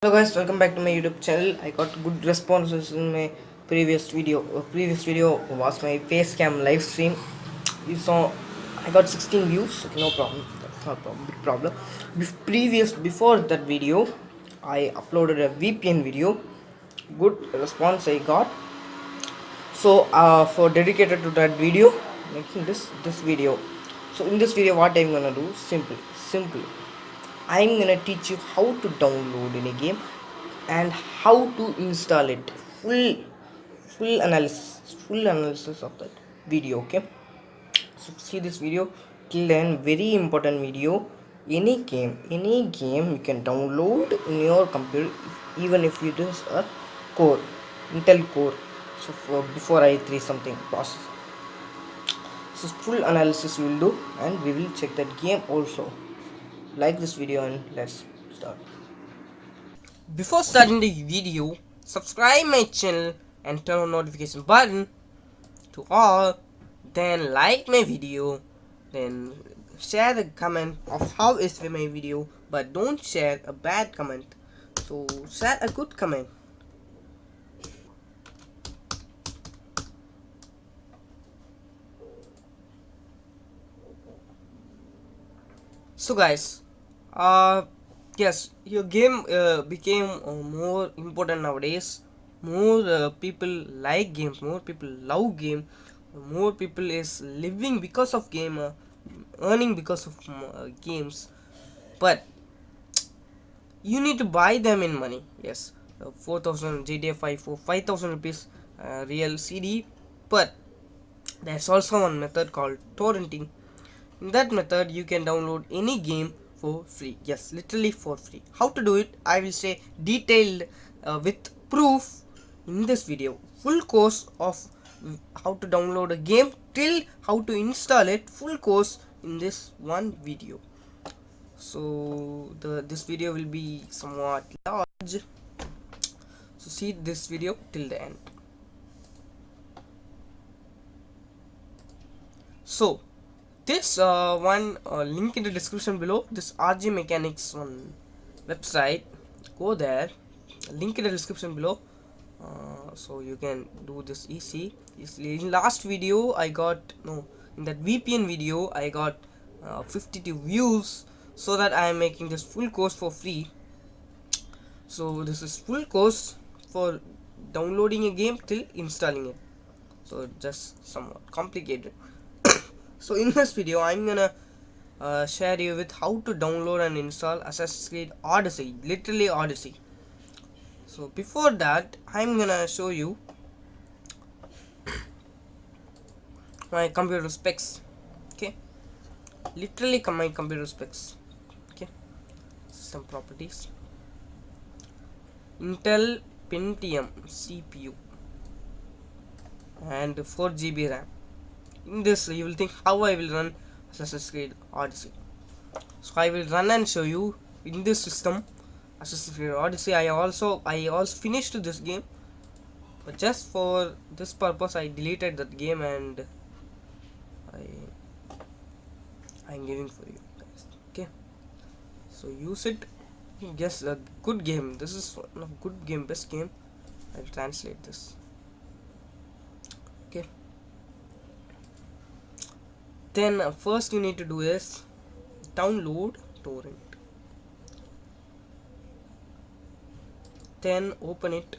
Hello guys, welcome back to my YouTube channel. I got good responses in my previous video. Previous video was my face cam live stream. You saw I got 16 views. Okay, no problem. That's not a problem, big problem. Before that video, I uploaded a VPN video. Good response I got. So for dedicated to that video, making this video. So in this video, what I'm gonna do? Simple. I'm gonna teach you how to download any game and how to install it. Full analysis of that video. Okay. So see this video till then. Very important video. Any game you can download in your computer, even if it is a core, Intel core. So before i3 something process. So full analysis we will do, and we will check that game also. Like this video and let's start. Before starting the video, subscribe my channel and turn on notification button to all. Then like my video. Then share the comment of how is my video, but don't share a bad comment. So share a good comment. So guys, uh, yes, your game became more important nowadays. More people like games. More people love game. More people is living because of game, earning because of games. But you need to buy them in money. Yes, 4,000 GTA 5 for 5,000 rupees real CD. But there's also one method called torrenting. In that method, you can download any game for free. Yes, literally for free. How to do it, I will say detailed with proof in this video. Full course of how to download a game till how to install it. Full course in this one video. So this video will be somewhat large. So see this video till the end. So this one link in the description below, this RG Mechanics one website, go there, link in the description below. So you can do this easily. In last video I got, no, in that VPN video I got 52 views, so that I am making this full course for free. So this is full course for downloading a game till installing it. So just somewhat complicated. So in this video I'm gonna share you with how to download and install Assassin's Creed Odyssey, literally Odyssey. So before that, I'm gonna show you my computer specs. Okay, literally my computer specs. Okay, system properties, Intel Pentium CPU and 4 GB RAM. In this you will think how I will run Assassin's Creed Odyssey. So I will run and show you in this system Assassin's Creed Odyssey. I also finished this game, but just for this purpose I deleted that game, and I'm giving for you guys. Okay, so use it. Yes, a good game. This is one of good game, best game. I'll translate this. Okay, then first you need to do is download torrent, then open it.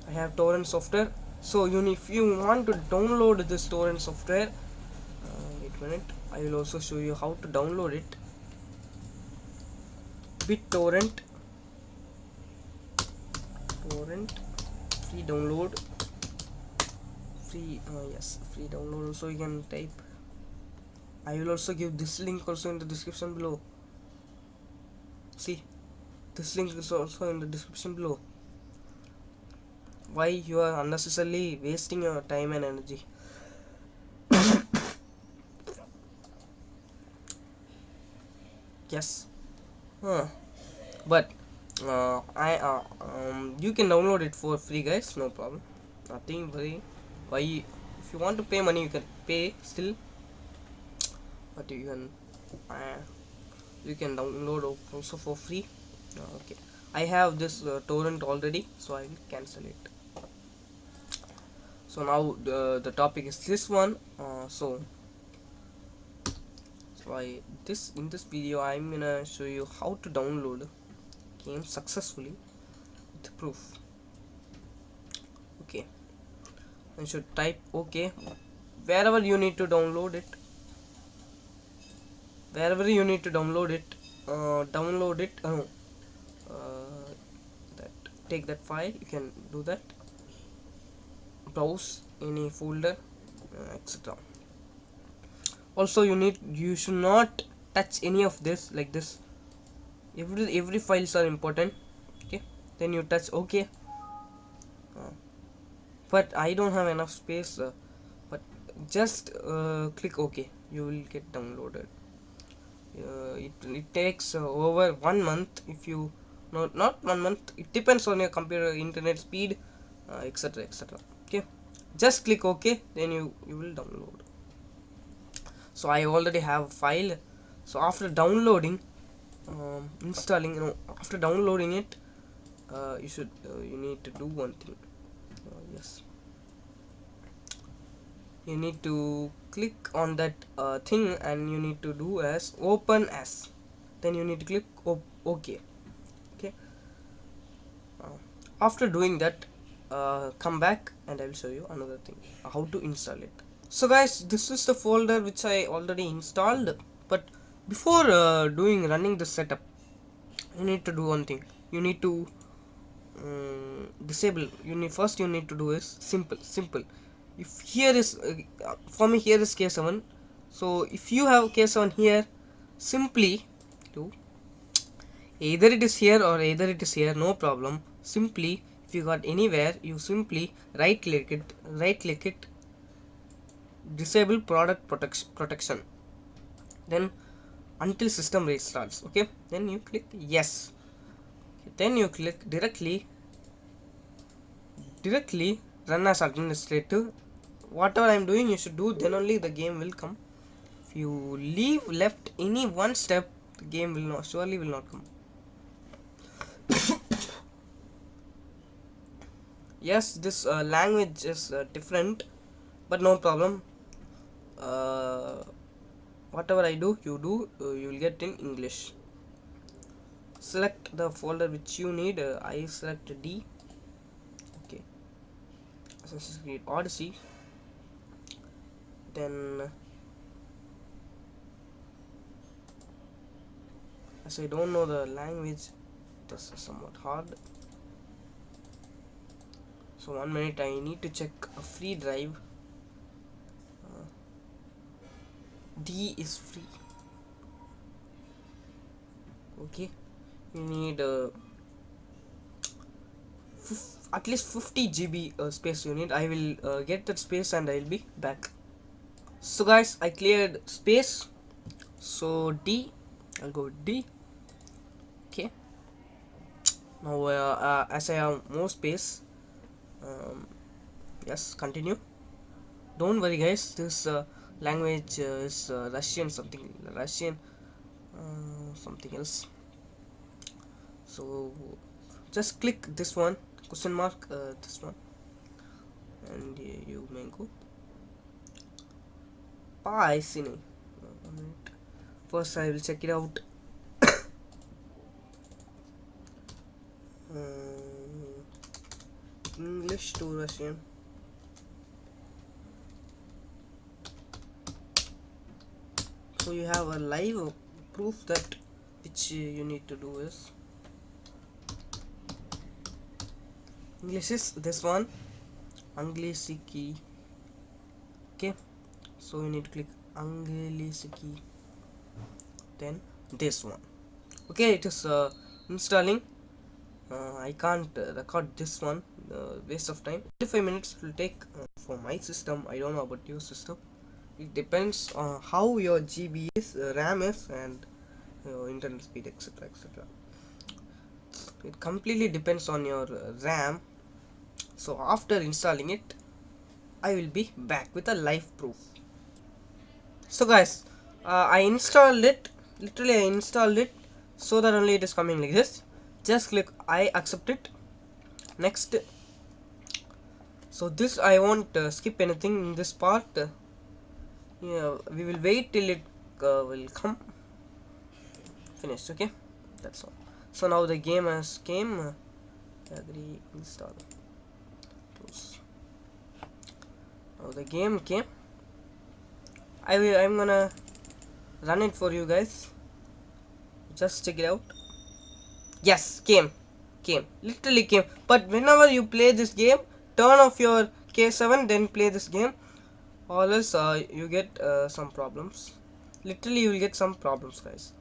I have torrent software. So if you want to download this torrent software, wait a minute, I will also show you how to download it. BitTorrent, torrent, free download, free yes, free download. Also you can type. I will also give this link also in the description below. See, this link is also in the description below. Why you are unnecessarily wasting your time and energy? Yes, but you can download it for free, guys. No problem, nothing worry. Why? If you want to pay money, you can pay still, but uh, you can download also for free. Okay, I have this torrent already, so I will cancel it. So now the topic is this one. So I this in this video I'm gonna show you how to download game successfully with proof. Okay, you should type OK wherever you need to download it. Wherever you need to download it, download it. Uh, that take that file. You can do that. Browse any folder, etc. Also, you should not touch any of this like this. Every files are important. Okay, then you touch OK. But I don't have enough space. But just click OK. You will get downloaded. It takes over 1 month if you not 1 month, it depends on your computer internet speed, etc, etc. Okay, just click OK, then you will download. So I already have a file. So after downloading, installing, after downloading it, you need to do one thing. Yes, you need to click on that thing, and you need to do as open as, then you need to click OK. Okay, after doing that, come back and I will show you another thing, how to install it. So guys, this is the folder which I already installed, but before running the setup, you need to do one thing. You need to disable. You need to do is simple. If here is for me here is K7, so if you have K7 here, simply do either it is here or either it is here, no problem. Simply, if you got anywhere, you simply right click it, disable product protection, then until system restarts. Okay, then you click yes. Okay, then you click directly run as administrator. Whatever I'm doing, you should do, then only the game will come. If you leave left any one step, the game will not surely will not come. Yes, this language is different, but no problem. Whatever I do, you will get in English. Select the folder which you need. I select D. Okay, Assassin's Creed Odyssey. Then, as I don't know the language, this is somewhat hard. So 1 minute, I need to check a free drive. D is free. Okay, you need at least 50 GB space you need. I will get that space and I will be back. So guys, I cleared space. So D, I'll go with D. Okay. Now as I have more space, yes, continue. Don't worry guys, this language is Russian, something else. So just click this one, question mark, this one, and you may go. I see. First I will check it out. English to Russian. So you have a live proof that which you need to do is English is this one, Anglesiki. Okay, so you need to click Anglesiki, then this one. Okay, it is installing. I can't record this one, waste of time. 25 minutes will take for my system. I don't know about your system. It depends on how your GB is, RAM is, and internet speed, etc, etc. It completely depends on your RAM. So after installing it, I will be back with a live proof. So guys, I installed it. Literally I installed it, so that only it is coming like this. Just click I accept it. Next. So this I won't skip anything in this part. Yeah, we will wait till it will come finished. Okay, that's all. So now the game has came. Agree, install, close. Now the game came. I'm gonna run it for you guys. Just check it out. Yes, came, literally came. But whenever you play this game, turn off your K7, then play this game, or else you get some problems. Literally, you will get some problems, guys.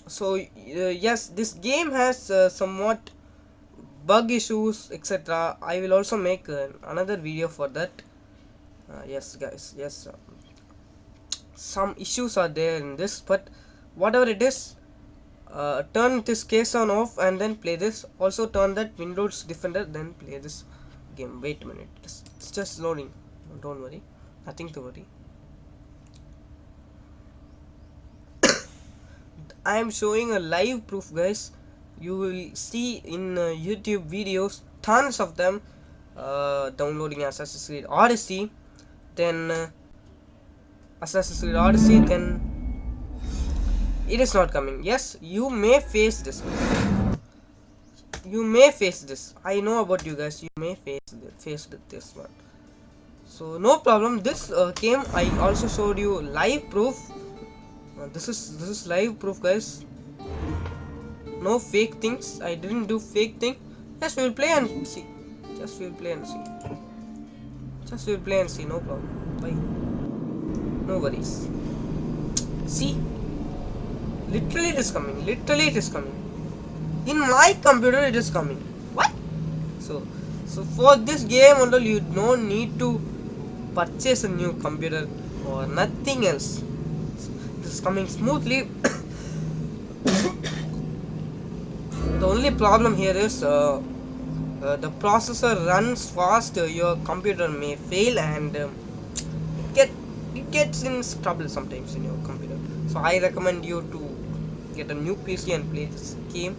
So yes, this game has somewhat bug issues, etc. I will also make another video for that. Yes, guys. Yes, some issues are there in this, but whatever it is, turn this case on off and then play this. Also turn that Windows Defender, then play this game. Wait a minute, it's just loading. Don't worry, nothing to worry. I am showing a live proof, guys. You will see in YouTube videos, tons of them, downloading Assassin's Creed Odyssey, then Assassin's Creed Odyssey, then it is not coming. Yes, you may face this. You may face this. I know about you guys. You may face this one. So no problem. This game I also showed you live proof. This is live proof, guys. No fake things. I didn't do fake thing. Just we'll play and see. Just we'll play and see. Just we'll play and see. No problem. Bye. No worries. See. Literally it is coming. Literally it is coming. In my computer it is coming. What? So for this game only you don't need to purchase a new computer or nothing else. This is coming smoothly. The only problem here is the processor runs fast. Your computer may fail and it gets in trouble sometimes in your computer. So I recommend you to get a new PC and play this game.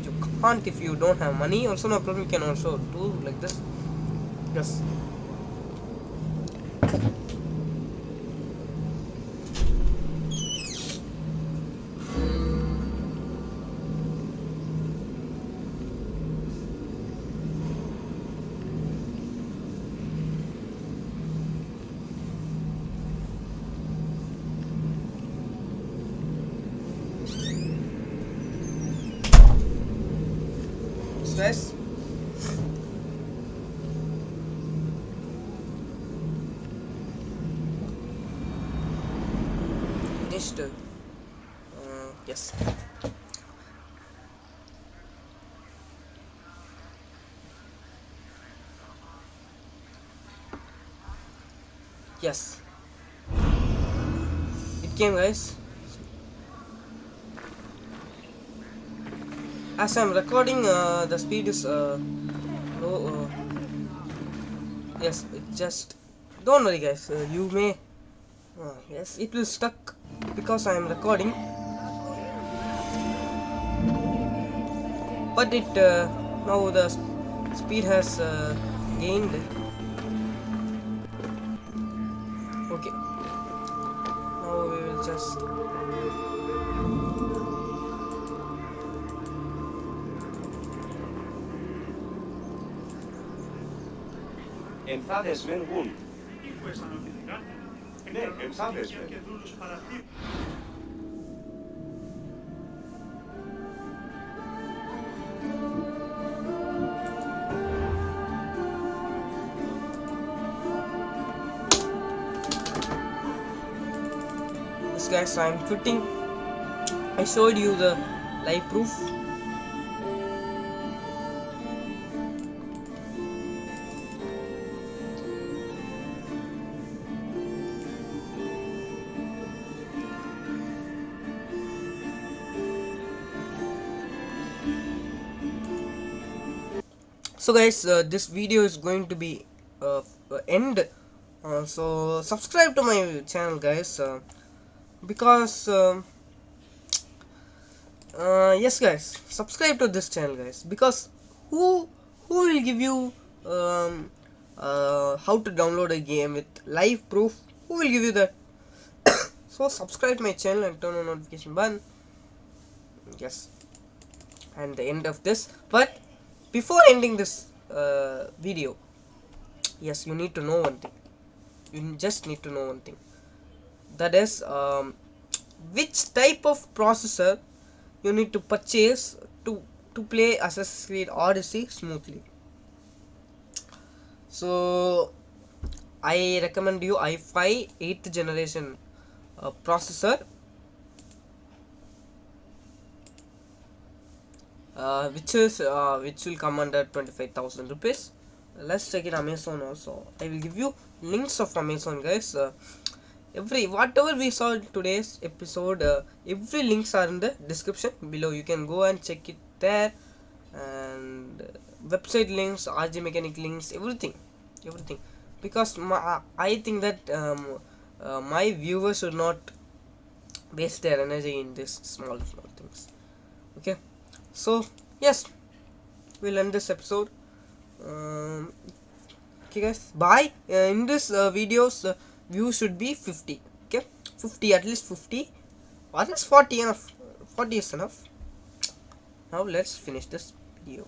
You can't if you don't have money. Also no problem, you can also do like this. Yes. Guys, finished. Yes. Yes. It came, guys. As I'm recording, the speed is low. Yes, it just don't worry, guys. You may yes, it will stuck because I am recording, but it now the speed has gained. Okay, now we will just Εμφάδες μεν γουν. Ναι, εμφάδες μεν. this, guys, I'm quitting. I showed you the live proof. So guys, this video is going to be end. So subscribe to my channel, guys, because Yes guys, subscribe to this channel guys, because who who will give you um, how to download a game with live proof? Who will give you that? So subscribe my channel and turn on notification button. Yes, and the end of this. But before ending this video, yes, you need to know one thing. You just need to know one thing. That is, which type of processor you need to purchase to play Assassin's Creed Odyssey smoothly. So I recommend you i5 8th generation processor, which will come under 25,000 rupees. Let's check in Amazon also. I will give you links of Amazon guys. Every whatever we saw in today's episode, every links are in the description below. You can go and check it there, and website links, RG mechanic links, everything, because I think that my viewers should not waste their energy in this small things. Okay, so yes, we'll end this episode. um, okay guys, bye. In this videos, views should be 50. Okay, 50, at least 50, or else 40 enough. 40 is enough. Now let's finish this video.